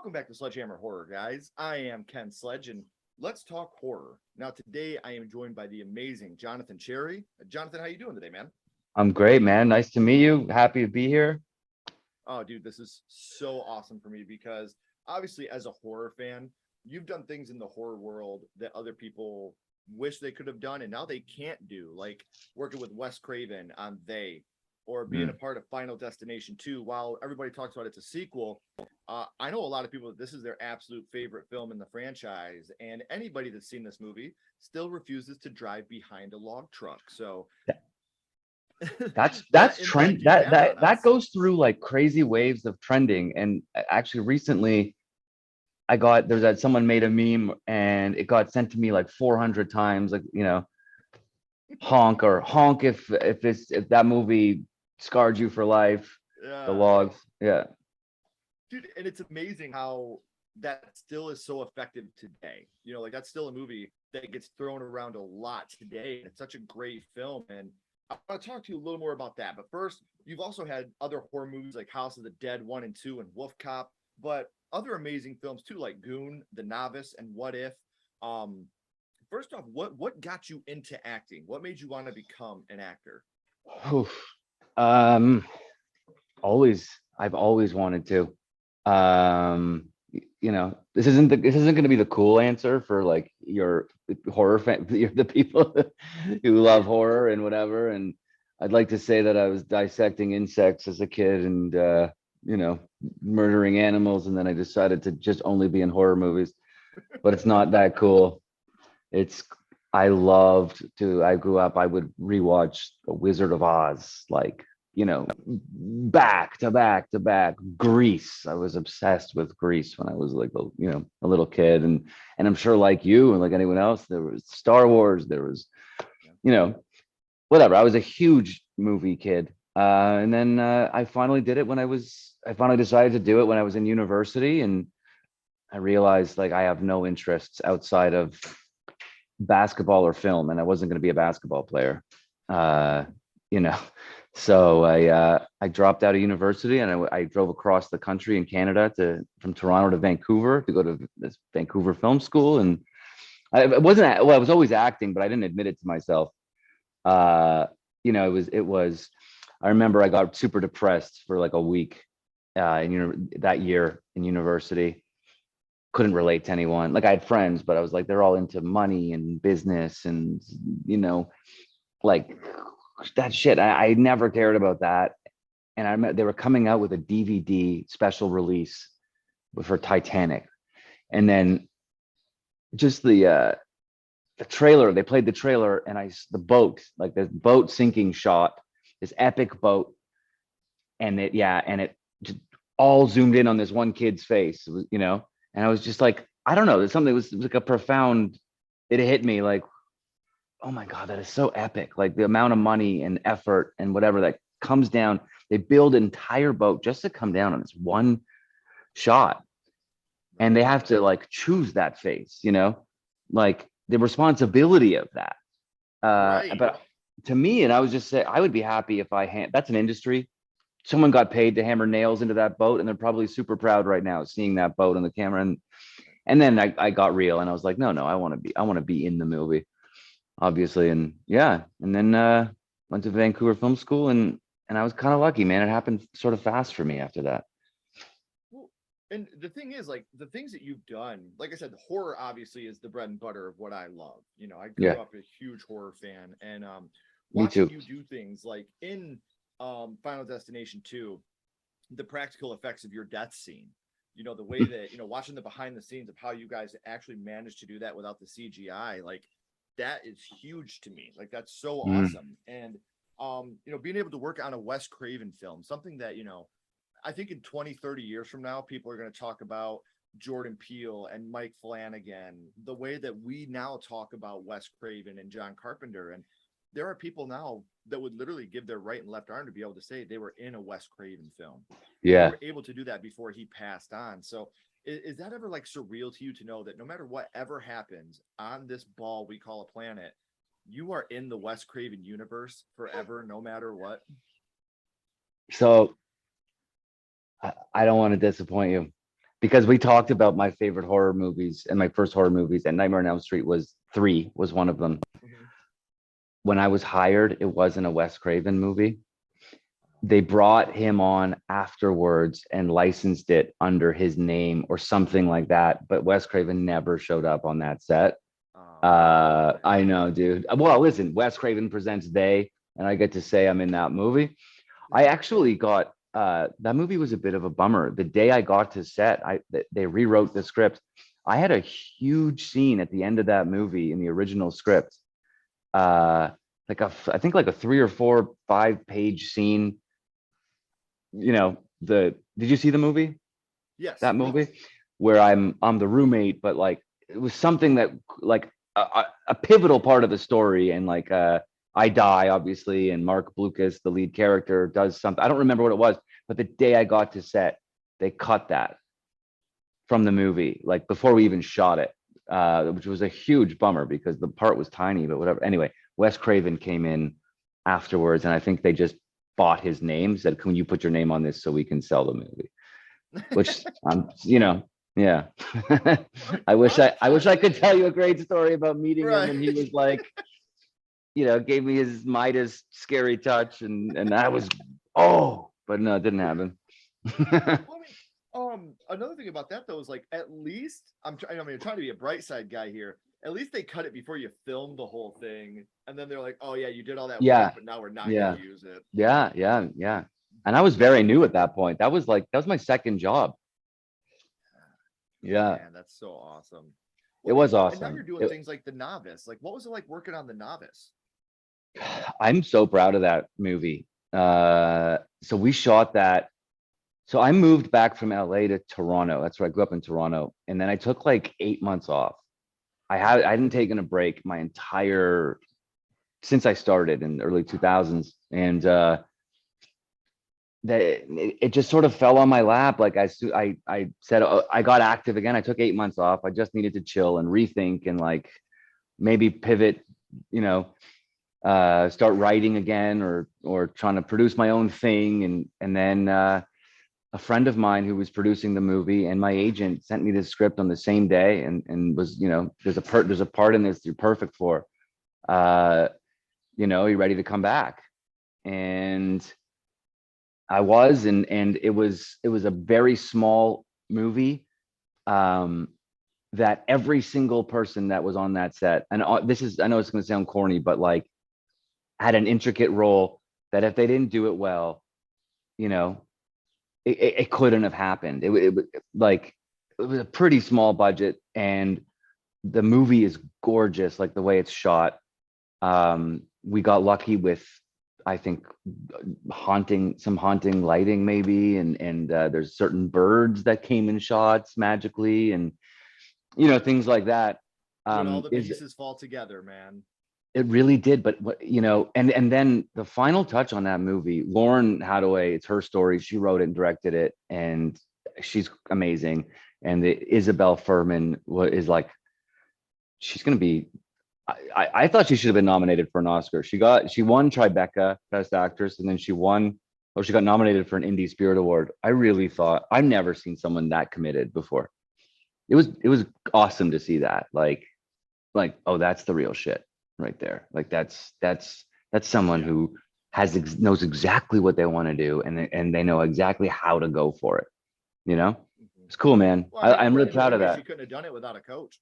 Welcome back to Sledgehammer Horror, guys. I am Ken Sledge, and let's talk horror. Now, today I am joined by the amazing Jonathan Cherry. Jonathan, how you doing today, man? I'm great, man. Nice to meet you. Happy to be here. Oh, dude, this is so awesome for me because obviously, as a horror fan, you've done things in the horror world that other people wish they could have done, and now they can't do, like working with Wes Craven on They, or being a Mm. part of Final Destination 2. While everybody talks about it's a sequel, I know a lot of people that this is their absolute favorite film in the franchise, and anybody that's seen this movie still refuses to drive behind a log truck. So Th- That's what that's impact trend do you that have on that us? goes through like crazy waves of trending. And actually recently there's that someone made a meme and it got sent to me like 400 times, like, honk if that movie scarred you for life. The Yeah, logs. Yeah. dude, and it's amazing how that still is so effective today. Like that's still a movie that gets thrown around a lot today. It's such a great film, and I want to talk to you a little more about that. But first, you've also had other horror movies like House of the Dead 1 and 2 and Wolf Cop, but other amazing films too, like Goon, The Novice, and What If. Um, First off, what got you into acting? What made you want to become an actor? Oof. Um, always, I've always wanted to. This isn't going to be the cool answer for like your horror fan, the people who love horror and whatever. And I'd like to say that I was dissecting insects as a kid and you know, murdering animals, and then I decided to just only be in horror movies. But it's not that cool. It's I grew up, I would rewatch The Wizard of Oz, like, back to back to back. Grease. I was obsessed with Grease when I was like a little kid. And I'm sure like you and like anyone else, there was Star Wars, there was, Yeah. you know, whatever. I was a huge movie kid. And then I finally decided to do it when I was in university, and I realized like I have no interests outside of basketball or film, and I wasn't going to be a basketball player. Uh, you know, so I dropped out of university, and I drove across the country in Canada from Toronto to Vancouver to go to this Vancouver Film School, and it wasn't well, I was always acting, but I didn't admit it to myself. Uh, it was. I remember I got super depressed for like a week that year in university. Couldn't relate to anyone. Like I had friends, but I was like, they're all into money and business and, you know, like that shit. I never cared about that. And I remember they were coming out with a DVD special release for Titanic. And then just the trailer, they played the trailer, and the boat, like the boat sinking shot, this epic boat, and it just all zoomed in on this one kid's face. It was, and I was just like, I don't know, there's something, it was like a profound, it hit me like, oh my God, that is so epic. Like the amount of money and effort and whatever that comes down. They build an entire boat just to come down on this one shot. And Right. they have to like choose that face, like the responsibility of that. Right. But to me, and I was just saying, I would be happy if that's an industry. Someone got paid to hammer nails into that boat, and they're probably super proud right now seeing that boat on the camera. And then I got real, and I was like, no, I want to be in the movie, obviously. And yeah, and then went to Vancouver Film School, and I was kind of lucky, man. It happened sort of fast for me after that. Well, and the thing is, like the things that you've done, like I said, the horror obviously is the bread and butter of what I love. I Yeah, grew up a huge horror fan, and me watching too. you do things like in Final Destination 2, the practical effects of your death scene. The way that, watching the behind the scenes of how you guys actually managed to do that without the CGI, like that is huge to me. Like that's so Mm. awesome. And being able to work on a Wes Craven film, something that, I think in 20, 30 years from now, people are going to talk about Jordan Peele and Mike Flanagan, the way that we now talk about Wes Craven and John Carpenter. And there are people now that would literally give their right and left arm to be able to say they were in a Wes Craven film. And they Yeah. were able to do that before he passed on. So is that ever like surreal to you to know that no matter what ever happens on this ball we call a planet, you are in the Wes Craven universe forever, no matter what? So I don't want to disappoint you. because we talked about my favorite horror movies and my first horror movies, and Nightmare on Elm Street was 3 was one of them. Mhm. When I was hired, it wasn't a Wes Craven movie. They brought him on afterwards and licensed it under his name or something like that. But Wes Craven never showed up on that set. Oh, I know, dude. Well, listen, Wes Craven presents They, and I get to say I'm in that movie. I man. actually got that movie was a bit of a bummer. The day I got to set, they rewrote the script. I had a huge scene at the end of that movie in the original script. I think like a 3 or 4, 5 page scene. Did you see the movie? Yes. That movie where I'm the roommate, but like it was something that like a pivotal part of the story, and like I die obviously, and Mark Blucas, the lead character, does something. I don't remember what it was, but the day I got to set, they cut that from the movie, like before we even shot it, which was a huge bummer because the part was tiny, but whatever. Anyway, Wes Craven came in afterwards, and I think they just bought his name, said, "Can you put your name on this so we can sell the movie?" Which yeah. I wish I could tell you a great story about meeting him, Right. and he was like, gave me his Midas scary touch, and I was, but no, it didn't happen. Well, another thing about that though is like at least I'm trying to be a bright side guy here. At least they cut it before you film the whole thing, and then they're like, "Oh yeah, you did all that Yeah, work, but now we're not yeah, going to use it." yeah. And I was very new at that point. That was my second job. Yeah, Man, that's so awesome. it Well, was and now you're awesome. doing things like the Novice. Like, what was it like working on the Novice? I'm so proud of that movie. So we shot that. So I moved back from LA to Toronto. That's where I grew up, in Toronto. And then I took like 8 months off. I hadn't taken a break my entire since I started in the early 2000s. And it just sort of fell on my lap. Like I said, I got active again. I took 8 months off. I just needed to chill and rethink and like maybe pivot, you know, start writing again, or trying to produce my own thing. And then a friend of mine who was producing the movie and my agent sent me this script on the same day, and was, there's a part in this you're perfect for. Uh, you ready to come back? And I was, and it was a very small movie. Um, that every single person that was on that set, and I know it's going to sound corny, but like had an intricate role that if they didn't do it well, you know, it couldn't have happened. Like it was a pretty small budget, and the movie is gorgeous, like the way it's shot. We got lucky with, I think, some haunting lighting maybe, and there's certain birds that came in shots magically, and things like that. When all the Is pieces fall together, man. It really did, but and then the final touch on that movie, Lauren Hadaway, it's her story. She wrote it and directed it, and she's amazing. And the Isabel Furman is like, she's gonna be. I thought she should have been nominated for an Oscar. She won Tribeca Best Actress, and then she got nominated for an Indie Spirit Award. I really thought, I've never seen someone that committed before. It was awesome to see that. Like, oh, that's the real shit right there. Like that's someone who knows exactly what they want to do, and they know exactly how to go for it. Mhm. It's cool, man. Well, I mean, I'm really in proud many of ways, that. she couldn't have done it without a coach.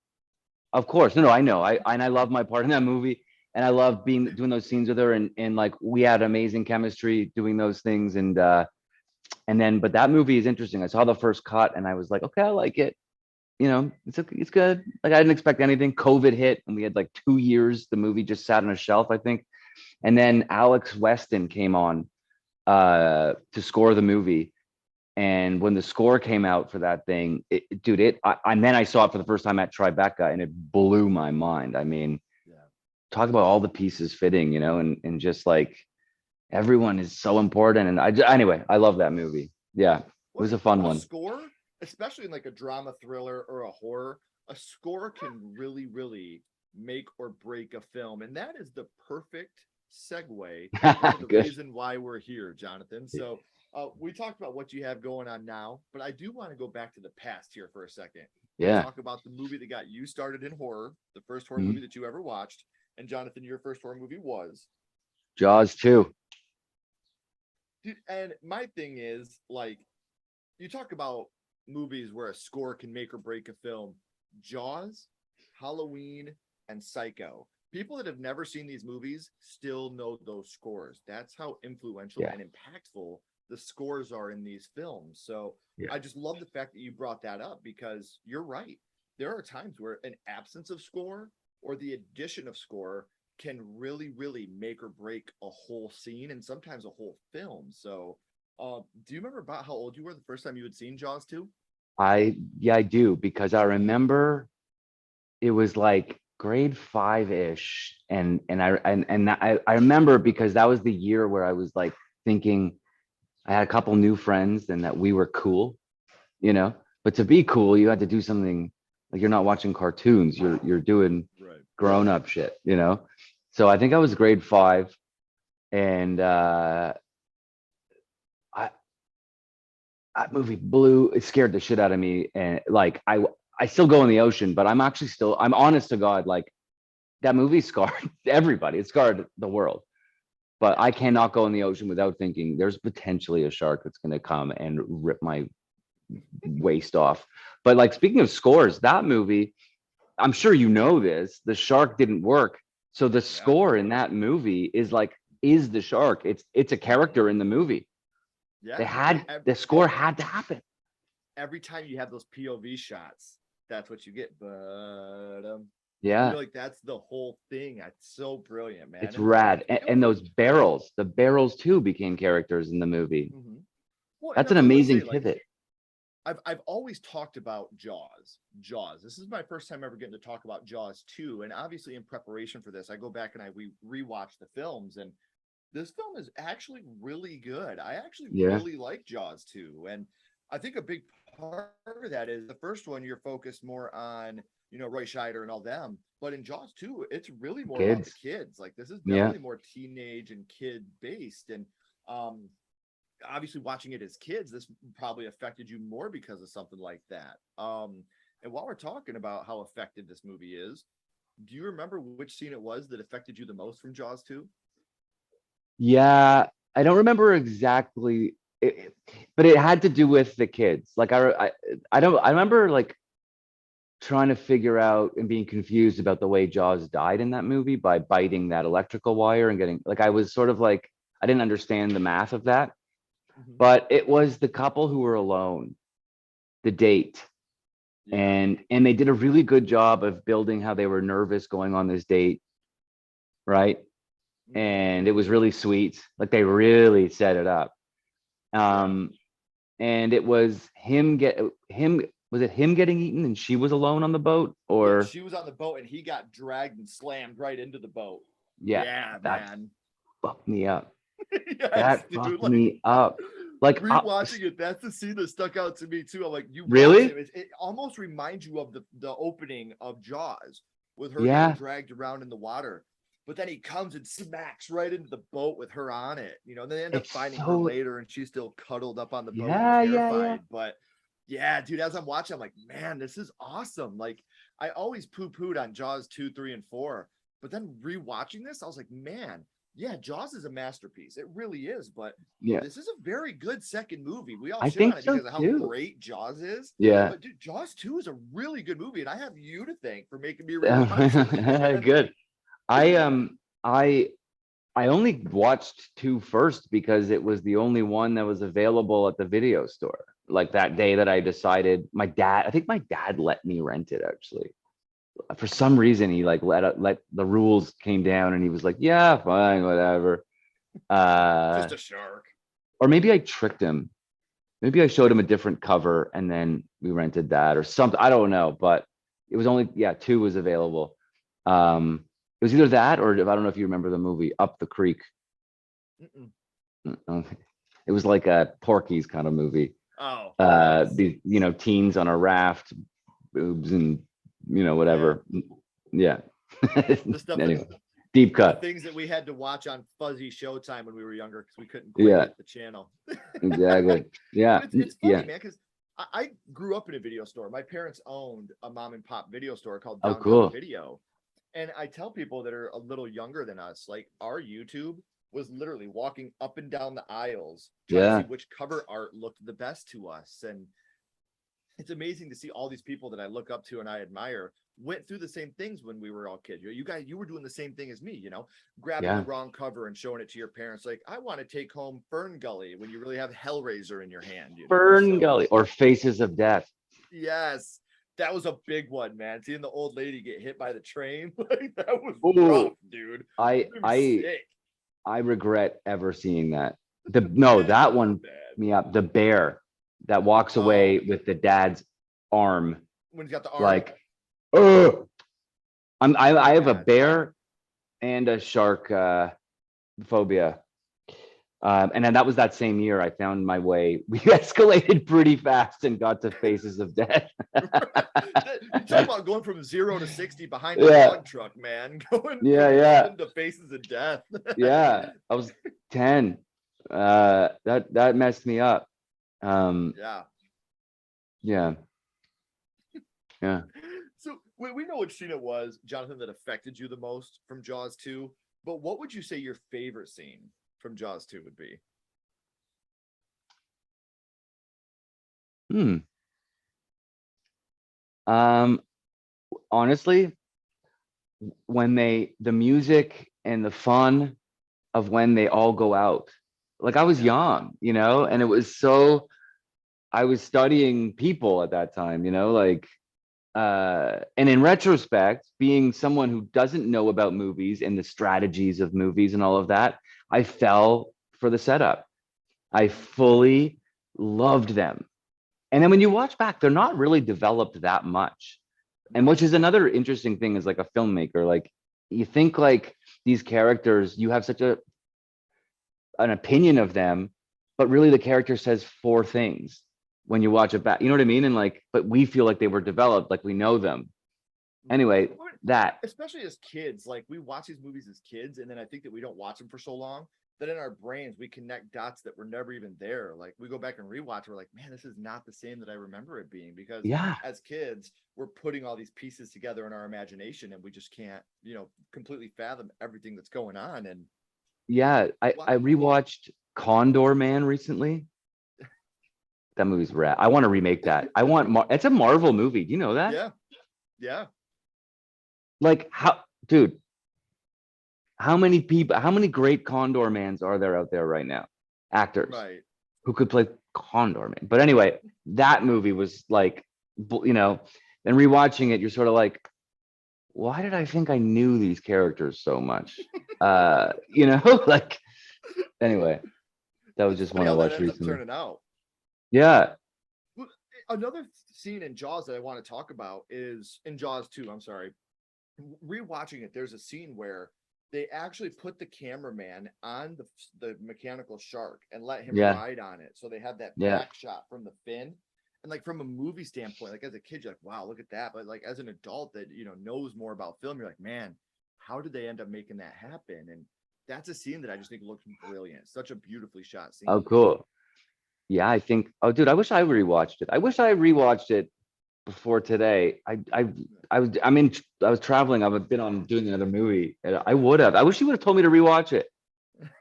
Of course, no, I know. I love my part in that movie, and I love doing those scenes with her, and like we had amazing chemistry doing those things, and then, but that movie is interesting. I saw the first cut, and I was like, okay, I like it. It's good. Like I didn't expect anything. COVID hit, and we had like 2 years. The movie just sat on a shelf, I think. And then Alex Weston came on to score the movie. And when the score came out for that thing, and then I saw it for the first time at Tribeca, and it blew my mind. I mean, Yeah. talk about all the pieces fitting, and just like everyone is so important. And anyway, I love that movie. Yeah, it Well, was a fun a one. score, especially in like a drama thriller or a horror, a score can really, really make or break a film. And that is the perfect segue into the Good. reason why we're here, Jonathan. So We talked about what you have going on now, but I do want to go back to the past here for a second. Yeah. Talk about the movie that got you started in horror, the first horror Mhm. movie that you ever watched. And Jonathan, your first horror movie was? Jaws 2. Dude, and my thing is, like, you talk about movies where a score can make or break a film. Jaws, Halloween, and Psycho. People that have never seen these movies still know those scores. That's how influential Yeah. and impactful the scores are in these films. So Yeah. I just love the fact that you brought that up, because you're right. There are times where an absence of score or the addition of score can really, really make or break a whole scene and sometimes a whole film. So, do you remember about how old you were the first time you had seen Jaws 2? I do, because I remember it was like grade 5-ish, and I remember because that was the year where I was like thinking I had a couple new friends and that we were cool, you know. But to be cool, you had to do something, like you're not watching cartoons, you're doing Right. grown up shit, you know. So I think I was grade 5, and I that movie it scared the shit out of me, and like I still go in the ocean, but I'm honest to God, like that movie scarred everybody. It scarred the world. But I cannot go in the ocean without thinking there's potentially a shark that's going to come and rip my waist off. But like, speaking of scores, that movie, I'm sure you know this, the shark didn't work. So the score in that movie is the shark. It's a character in the movie. Yeah. The score had to happen. Every time you have those POV shots, that's what you get. But Yeah. like, that's the whole thing. It's so brilliant, man. It's rad. And those the barrels too became characters in the movie. Mm-hmm. Well, that's an amazing pivot. I've always talked about Jaws. This is my first time ever getting to talk about Jaws 2. And obviously, in preparation for this, I go back and we rewatch the films, and this film is actually really good. I actually really like Jaws 2. And I think a big part of that is the first one, you're focused more on, Roy Scheider and all them. But in Jaws 2, it's really more about the kids. Like, this is definitely more teenage and kid based. And obviously, watching it as kids, this probably affected you more because of something like that. And while we're talking about how effective this movie is, do you remember which scene it was that affected you the most from Jaws 2? Yeah, I don't remember exactly, but it had to do with the kids. Like I remember like trying to figure out and being confused about the way Jaws died in that movie by biting that electrical wire and getting, like, I was sort of like, I didn't understand the math of that. Mm-hmm. But it was the couple who were alone, the date. And they did a really good job of building how they were nervous going on this date, right? And it was really sweet. Like, they really set it up. And it was was it him getting eaten and she was alone on the boat? Or she was on the boat and he got dragged and slammed right into the boat. Yeah, man. Fucked me up. Yes, that dude, fucked me up. Like, rewatching it, that's the scene that stuck out to me too. I'm like, you really? It almost reminds you of the opening of Jaws with her getting dragged around in the water. But then he comes and smacks right into the boat with her on it, and then they end up finding her later, and she's still cuddled up on the boat, terrified. But yeah, dude, as I'm watching, I'm like, man, this is awesome. Like, I always poo-pooed on Jaws 2, 3, and 4, but then rewatching this, I was like, man, yeah, Jaws is a masterpiece. It really is. But this is a very good second movie. We all shit on it because of how great Jaws is. Yeah. But dude, Jaws 2 is a really good movie, and I have you to thank for making me rewatch it. Good. I only watched 2 first because it was the only one that was available at the video store. Like, that day that I decided, I think my dad let me rent it, actually. For some reason, he like let the rules came down, and he was like, yeah, fine, whatever. Just a shark. Or maybe I tricked him. Maybe I showed him a different cover and then we rented that or something. I don't know, but it was only 2 was available. It was either that, or I don't know if you remember the movie Up the Creek. It was like a Porky's kind of movie. These teens on a raft, boobs and whatever. Yeah. The stuff anyway. Deep The cut. things that we had to watch on fuzzy Showtime when we were younger because we couldn't quite Yeah, get the channel. exactly. Yeah. But it's funny, Yeah. man, because I grew up in a video store. My parents owned a mom and pop video store called Oh, Downtown cool. Video. And I tell people that are a little younger than us, like our YouTube was literally walking up and down the aisles trying to see Yeah. which cover art looked the best to us. And it's amazing to see all these people that I look up to and I admire went through the same things when we were all kids. You guys, you were doing the same thing as me, grabbing the Yeah. wrong cover and showing it to your parents. Like, I want to take home Fern Gully when you really have Hellraiser in your hand, Fern So Gully or Faces of Death. yes, that was a big one, man. Seeing the old lady get hit by the train, like that was rough, Oh, dude. I It was I sick. I regret ever seeing that. No, that one Bad. me up. The bear that walks away Oh, with the dad's arm. when he's got the arm. Like, oh, I have a Bad. bear and a shark phobia. And then that was that same year I found my way. We escalated pretty fast and got to Faces of Death. You talk about going from 0 to 60 behind a Yeah. log truck, man. Going Yeah, from yeah. nothing to Faces of Death. Yeah. I was 10. That messed me up. Yeah. Yeah. Yeah. So we know which scene it was, Jonathan, that affected you the most from Jaws 2. But what would you say your favorite scene from Jaws 2 would be? Honestly, when the music and the fun of when they all go out. Like I was Yeah. young, and it was so I was studying people at that time, like and in retrospect, being someone who doesn't know about movies and the strategies of movies and all of that, I fell for the setup. I fully loved them. And then when you watch back, they're not really developed that much. And which is another interesting thing as like a filmmaker, like you think like these characters, you have such an opinion of them, but really the character says four things when you watch it back. You know what I mean? And like, but we feel like they were developed, like we know them. Anyway, that. Especially as kids, like we watch these movies as kids, and then I think that we don't watch them for so long that in our brains we connect dots that were never even there. Like we go back and rewatch, we're like, man, this is not the same that I remember it being, because Yeah. as kids, we're putting all these pieces together in our imagination and we just can't, completely fathom everything that's going on. And Yeah. I rewatched Condor Man recently. That movie's rad. I want to remake that. It's a Marvel movie. Do you know that? yeah, yeah. Like dude, how many great Condor Mans are there out there right now? Actors Right. who could play Condor Man. But anyway, that movie was like, and rewatching it, you're sort of like, why did I think I knew these characters so much? Like, anyway, that was It's just funny one I how that watched ends up recently. turning out. Yeah. Another scene in Jaws that I want to talk about is in Jaws 2. I'm sorry. Rewatching it, there's a scene where they actually put the cameraman on the mechanical shark and let him Yeah. ride on it. So they have that Yeah. back shot from the fin. And like from a movie standpoint, like as a kid, you're like, wow, look at that. But like as an adult that knows more about film, you're like, man, how did they end up making that happen? And that's a scene that I just think looks brilliant. Such a beautifully shot scene. Oh, cool. Yeah, I think. Oh, dude, I wish I rewatched it. I wish I rewatched it before today. I was traveling. I've been on doing another movie. And I would have. I wish you would have told me to rewatch it.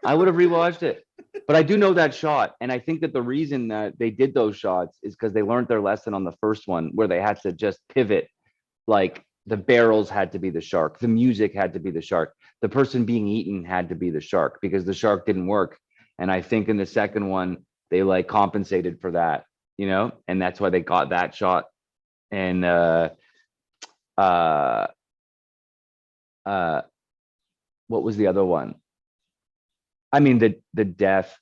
I would have rewatched it. But I do know that shot, and I think that the reason that they did those shots is because they learned their lesson on the first one, where they had to just pivot. Like the barrels had to be the shark, the music had to be the shark, the person being eaten had to be the shark because the shark didn't work. And I think in the second one they like compensated for that, and that's why they got that shot. And uh what was the other one? I mean the death,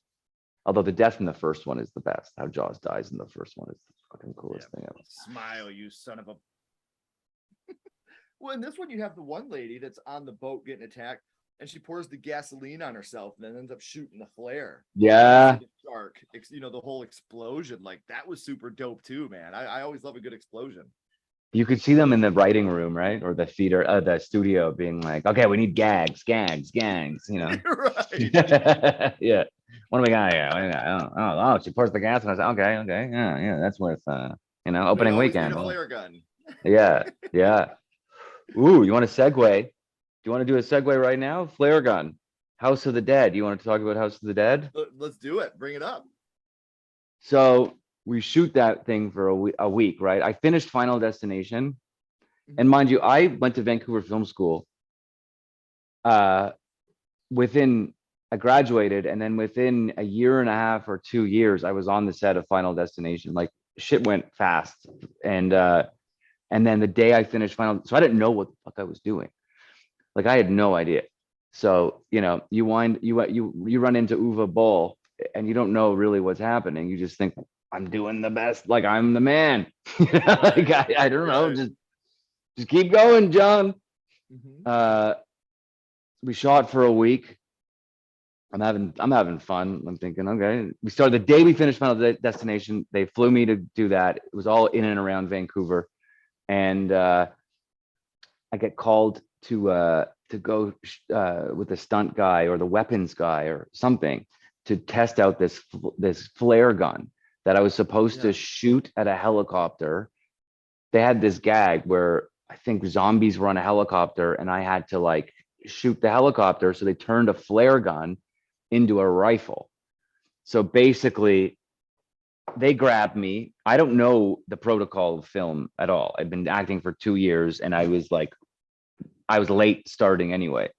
although the death in the first one is the best. How Jaws dies in the first one is the fucking coolest thing ever. Smile, you son of a. Well, in this one, you have the one lady that's on the boat getting attacked, and she pours the gasoline on herself and then ends up shooting the flare. Yeah. The shark, the whole explosion, like that was super dope too, man. I always love a good explosion. You could see them in the writing room, right? Or the theater, the studio being like, okay, we need gags, gags, gags, you know? Right. Yeah. What do we got here? What do we got? Oh, she pours the gas. And I was like, okay, okay. Yeah, yeah. That's worth, We opening always need weekend. a Well, flare gun. yeah, yeah. Ooh, you want to segue? Do you want to do a segue right now? Flare gun. House of the Dead. You want to talk about House of the Dead? Let's do it. Bring it up. So we shoot that thing for a week, right? I finished Final Destination. And Mhm. mind you, I went to Vancouver Film School. Uh, within I graduated, and then within a year and a half or 2 years, I was on the set of Final Destination. Like shit went fast, and then the day I finished Final, so I didn't know what the fuck I was doing. Like I had no idea. So you run into Uwe Boll, and you don't know really what's happening. You just think I'm doing the best, like I'm the man. Like Right. I don't know, Right. just keep going, John. Mhm. Uh, we shot for a week. I'm having fun. I'm thinking, okay. We started the day we finished Final Destination. They flew me to do that. It was all in and around Vancouver, and I get called to go with the stunt guy or the weapons guy or something to test out this flare gun that I was supposed to Yeah. shoot at a helicopter. They had this gag where I think zombies were on a helicopter, and I had to like shoot the helicopter. So they turned a flare gun into a rifle. So basically, they grabbed me. I don't know the protocol of film at all. I've been acting for 2 years, and I was late starting anyway.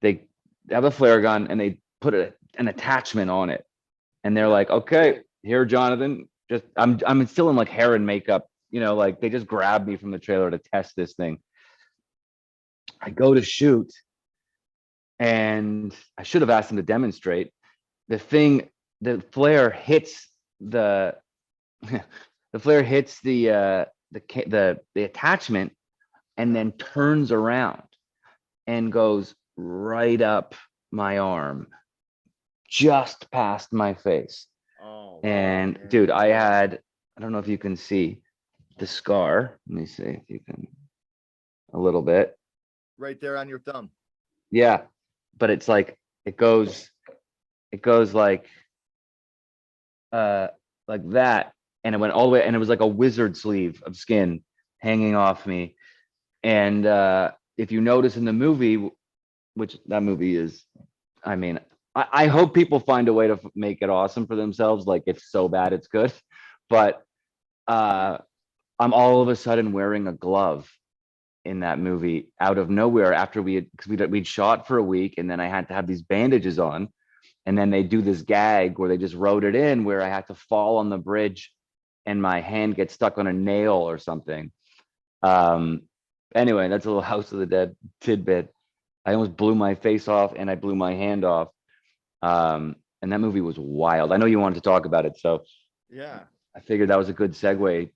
They have a flare gun and they put an attachment on it, and they're Yeah. like, "Okay, here, Jonathan. Just I'm still in like hair and makeup. Like they just grabbed me from the trailer to test this thing. I go to shoot, and I should have asked them to demonstrate. The flare hits the the flare hits the attachment and then turns around and goes right up my arm, just past my face. Oh And dude, man. I don't know if you can see the scar. Let me see if you can a little bit. Right there on your thumb. Yeah, but it's like it goes uh like that, and it went all the way, and it was like a wizard sleeve of skin hanging off me. And if you notice in the movie, which that movie is, I mean, I hope people find a way to make it awesome for themselves. Like it's so bad it's good, but uh, I'm all of a sudden wearing a glove in that movie out of nowhere after we'd shot for a week, and then I had to have these bandages on, and then they do this gag where they just wrote it in where I had to fall on the bridge and my hand gets stuck on a nail or something. Um, anyway, that's a little House of the Dead tidbit. I almost blew my face off and I blew my hand off. And that movie was wild. I know you wanted to talk about it, so Yeah. I figured that was a good segue.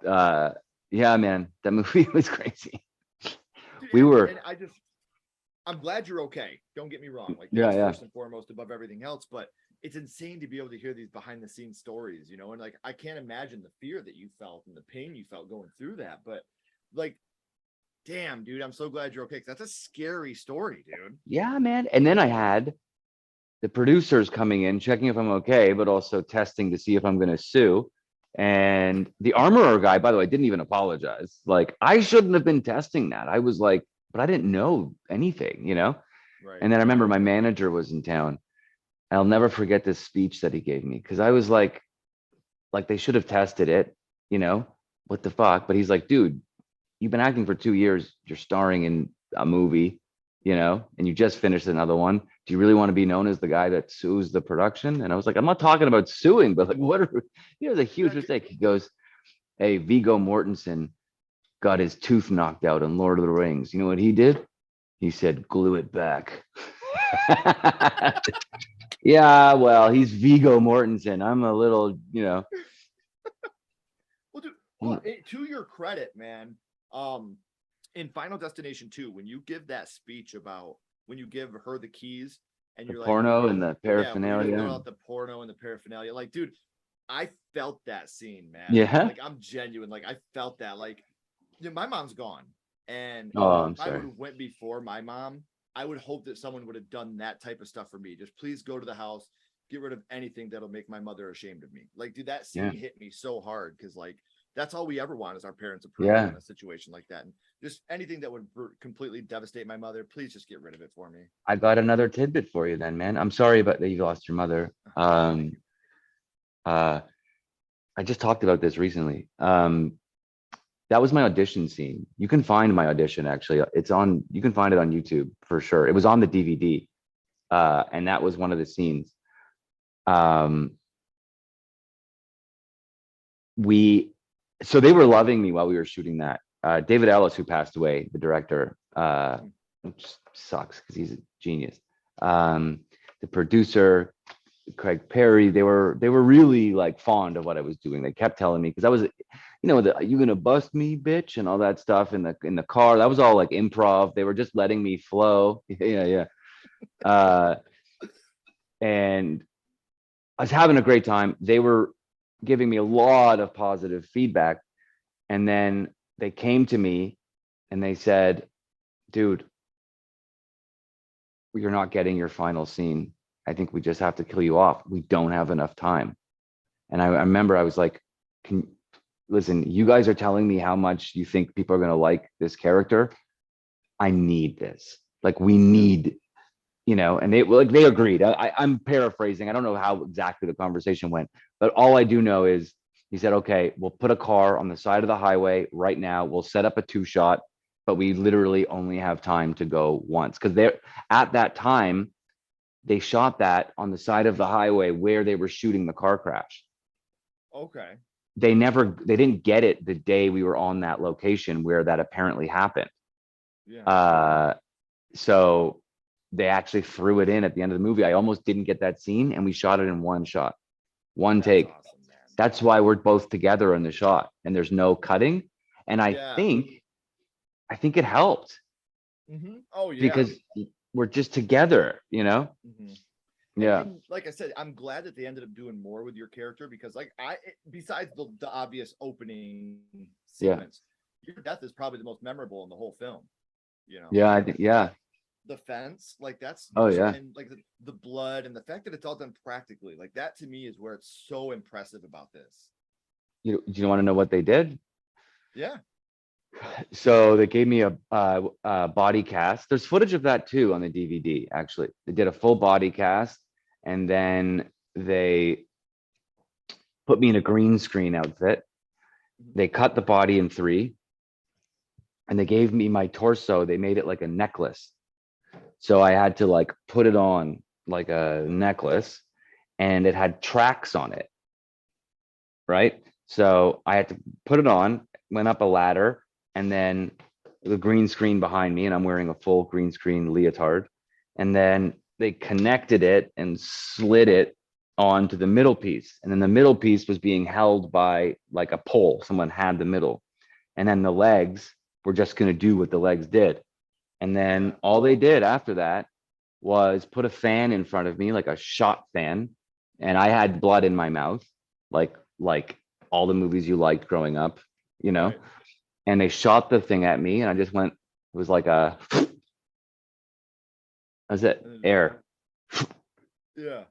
Uh, yeah, man, that movie was crazy. Dude, We were, I'm glad you're okay. Don't get me wrong. Like yeah, that's yeah, first and foremost above everything else. But it's insane to be able to hear these behind the scenes stories, and like I can't imagine the fear that you felt and the pain you felt going through that. But like, damn, dude, I'm so glad you're okay. 'Cause that's a scary story, dude. yeah, man. And then I had the producers coming in, checking if I'm okay, but also testing to see if I'm going to sue. And the armorer guy, by the way, didn't even apologize. Like I shouldn't have been testing that. I was like, but I didn't know anything. Right. And then I remember my manager was in town. I'll never forget this speech that he gave me because I was like they should have tested it, you know, what the fuck? But he's like, dude, you've been acting for 2 years. You're starring in a movie, and you just finished another one. Do you really want to be known as the guy that sues the production? And I was like, I'm not talking about suing, but like, what are, it's a huge mistake. He goes, hey, Viggo Mortensen got his tooth knocked out in Lord of the Rings. You know what he did? He said, glue it back. Yeah, well, he's Viggo Mortensen. I'm a little. Well, dude, well, to your credit, man, in Final Destination 2, when you give that speech about when you give her the keys and The you're like, porno and the yeah, when you're paraphernalia. throwing out the porno and the paraphernalia, like, dude, I felt that scene, man. Yeah. Like, I'm genuine. Like, I felt that. Like, Yeah, my mom's gone, and Oh, I'm if I would sorry. have went before my mom, I would hope that someone would have done that type of stuff for me. Just please go to the house, get rid of anything that'll make my mother ashamed of me. Like, dude, that Yeah. scene hit me so hard because like that's all we ever want is our parents' approval Yeah. in a situation like that, and just anything that would completely devastate my mother, please just get rid of it for me. I got another tidbit for you then, man. I'm sorry about that you lost your mother. Thank you. Uh, I just talked about this recently. That was my audition scene. You can find my audition actually. It's on, you can find it on YouTube for sure. It was on the DVD. And that was one of the scenes. Um, we, so they were loving me while we were shooting that. David Ellis, who passed away, the director, which sucks because he's a genius. The producer, Craig Perry, they were really like fond of what I was doing. They kept telling me because I was, you gonna bust me, bitch, and all that stuff in the car. That was all like improv. They were just letting me flow. Yeah, yeah. Uh, and I was having a great time. They were giving me a lot of positive feedback, and then they came to me and they said, "Dude, you're not getting your final scene. I think we just have to kill you off. We don't have enough time." And I remember I was like, "Can listen, you guys are telling me how much you think people are going to like this character. I need this. Like we need, and they agreed. I'm paraphrasing. I don't know how exactly the conversation went, but all I do know is he said, okay, we'll put a car on the side of the highway right now. We'll set up a 2-shot, but we literally only have time to go once. Cause they're at that time, they shot that on the side of the highway where they were shooting the car crash. Okay. They didn't get it the day we were on that location where that apparently happened. Yeah. So they actually threw it in at the end of the movie. I almost didn't get that scene, and we shot it in one shot, one That's take. awesome, man. That's why we're both together in the shot, and there's no cutting. And I Yeah. think, I think it helped Oh yeah. because we're just together, hmm Yeah, and like I said, I'm glad that they ended up doing more with your character because, like, besides the obvious opening yeah, sequence, your death is probably the most memorable in the whole film. You know, yeah. I think, yeah. the fence, like that's Oh so, yeah. and like the blood and the fact that it's all done practically, like that to me is where it's so impressive about this. You want to know what they did? Yeah. So they gave me a body cast. There's footage of that too on the DVD. Actually, they did a full body cast, and then they put me in a green screen outfit. Mhm. They cut the body in three, and they gave me my torso. They made it like a necklace. So I had to like put it on like a necklace, and it had tracks on it, right? So I had to put it on, went up a ladder, and then the green screen behind me, and I'm wearing a full green screen leotard. And then they connected it and slid it onto the middle piece. And then the middle piece was being held by like a pole. Someone had the middle. And then the legs were just going to do what the legs did. And then Yeah. all they did after that was put a fan in front of me, like a shot fan. And I had blood in my mouth, like all the movies you liked growing up, you know. Right. And they shot the thing at me, and I just went. It was like a. That's it, air. Yeah.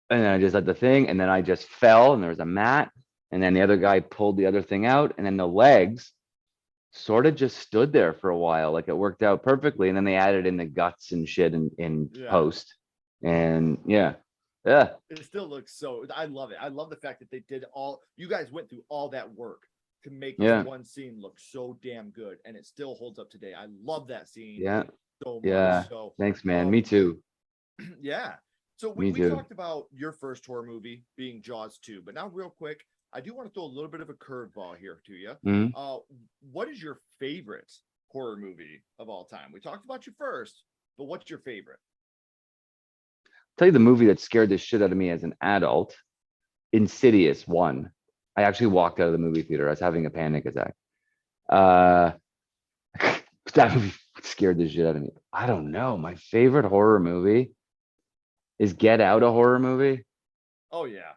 And then I just had the thing, and then I just fell, and there was a mat, and then the other guy pulled the other thing out, and then the legs sort of just stood there for a while, like it worked out perfectly, and then they added in the guts and shit in Yeah. post, and yeah, yeah, It still looks so. I love it. I love the fact that they did all. You guys went through all that work to make this yeah, one scene look so damn good, and it still holds up today. I love that scene yeah, so much. yeah. So, Thanks, man. Me too. yeah. So we, Me we too. talked about your first horror movie being Jaws 2, but now real quick, I do want to throw a little bit of a curveball here to you. Mhm. Uh, what is your favorite horror movie of all time? We talked about you first, but what's your favorite? Tell you the movie that scared the shit out of me as an adult, Insidious 1. I actually walked out of the movie theater. I was having a panic attack. Uh, that movie scared the shit out of me. I don't know. My favorite horror movie is Get Out, a horror movie. Oh yeah.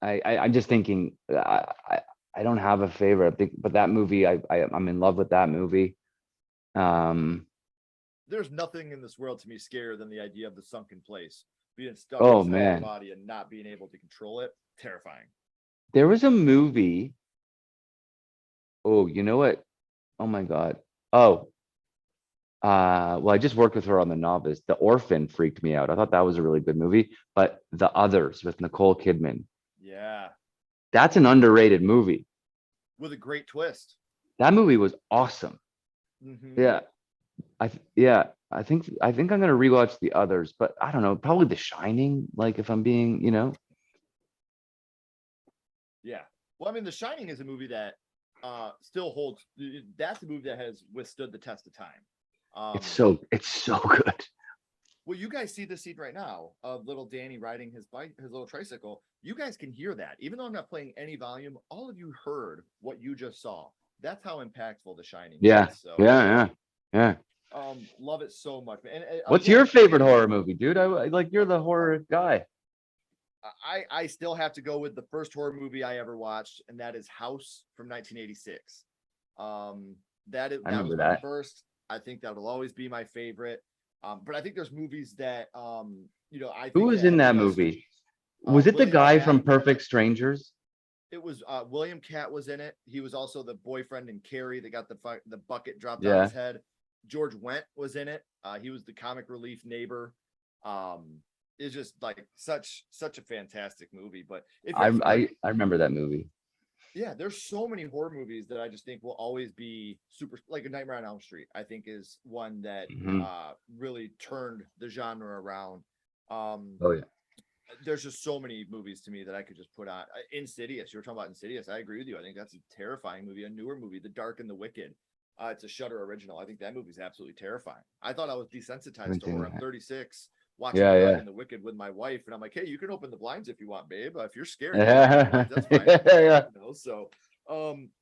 I'm just thinking. I don't have a favorite. I think, but that movie, I'm in love with that movie. Um, There's nothing in this world to me scarier than the idea of the sunken place, being stuck oh inside your man, body and not being able to control it. Terrifying. there was a movie. Oh, you know what? Oh my God. Oh, well, I just worked with her on The Novice. The Orphan freaked me out. I thought that was a really good movie, but The Others with Nicole Kidman, Yeah, that's an underrated movie. with a great twist. That movie was awesome. Mm-hmm. Yeah. Yeah, I think I'm gonna rewatch The Others, but I don't know, probably The Shining, like if I'm being, Yeah. Well, I mean, The Shining is a movie that still holds. That's a movie that has withstood the test of time. it's Um, so good. well, you guys see the scene right now of little Danny riding his bike, his little tricycle. You guys can hear that, even though I'm not playing any volume. All of you heard what you just saw. That's how impactful The Shining Yeah, is. So, yeah. love it so much. And What's again, your favorite horror movie, dude? I like you're the horror guy. I still have to go with the first horror movie I ever watched, and that is House from 1986. I That was remember my that. first. I think that will always be my favorite. But I think there's movies that I Who think was in that that movie? Was it the William guy Cat. from Perfect Strangers? It was William Cat was in it. He was also the boyfriend in Carrie that got the bucket dropped on Yeah. his head. George Wendt was in it. He was the comic relief neighbor. It's just like such a fantastic movie. But if I it's like, I remember that movie. yeah, there's so many horror movies that I just think will always be super. Like A Nightmare on Elm Street, I think is one that Mhm. really turned the genre around. Um, Oh yeah. there's just so many movies to me that I could just put on. Insidious, you were talking about Insidious. I agree with you. I think that's a terrifying movie, a newer movie, The Dark and the Wicked. It's a Shudder original. I think that movie's absolutely terrifying. I thought I was I desensitized haven't to seen horror. I'm that. 36, watching Yeah, The Dark yeah. and the Wicked with my wife, and I'm like, hey, you can open the blinds if you want, babe. If you're scared, you can open the Yeah. blinds. That's fine. Yeah. So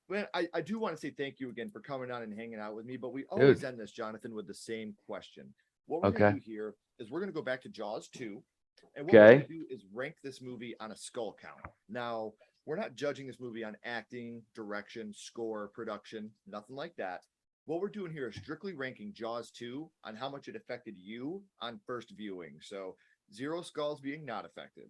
man, I do want to say thank you again for coming on and hanging out with me, but we always Dude. end this, Jonathan, with the same question. What we're going to Okay. do here is we're going to go back to Jaws 2, and what we're going Okay. to do is rank this movie on a skull count. Now, we're not judging this movie on acting, direction, score, production, nothing like that. What we're doing here is strictly ranking Jaws 2 on how much it affected you on first viewing. So 0 skulls being not effective,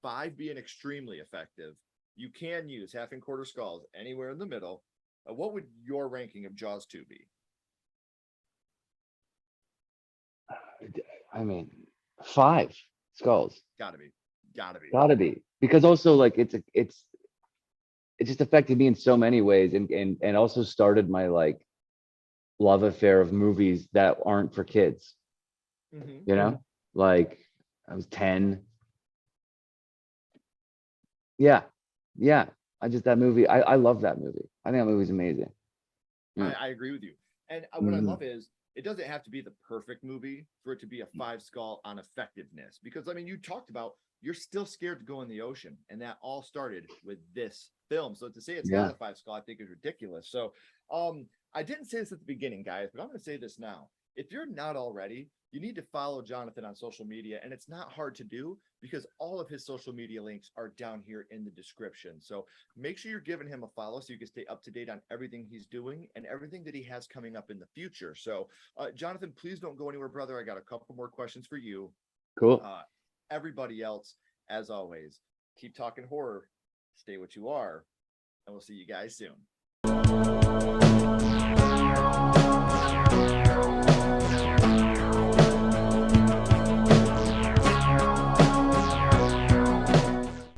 5 being extremely effective. You can use half and quarter skulls anywhere in the middle. What would your ranking of Jaws 2 be? I mean, 5 skulls. Gotta be. Gotta be. Gotta be. Because also like it just affected me in so many ways and also started my like love affair of movies that aren't for kids, Mm-hmm. you know? Like I was 10. Yeah. Yeah. That movie, I love that movie. I think that movie's amazing. Mm. I agree with you. And what I Mhm. love is it doesn't have to be the perfect movie for it to be a 5 skull on effectiveness. Because I mean, you talked about you're still scared to go in the ocean, and that all started with this film. So to say it's not Yeah. a 5 skull, I think is ridiculous. So I didn't say this at the beginning, guys, but I'm going to say this now. If you're not already, you need to follow Jonathan on social media, and it's not hard to do because all of his social media links are down here in the description. So make sure you're giving him a follow so you can stay up to date on everything he's doing and everything that he has coming up in the future. So, Jonathan, please don't go anywhere, brother. I got a couple more questions for you. Cool. Everybody else, as always, keep talking horror, stay what you are, and we'll see you guys soon.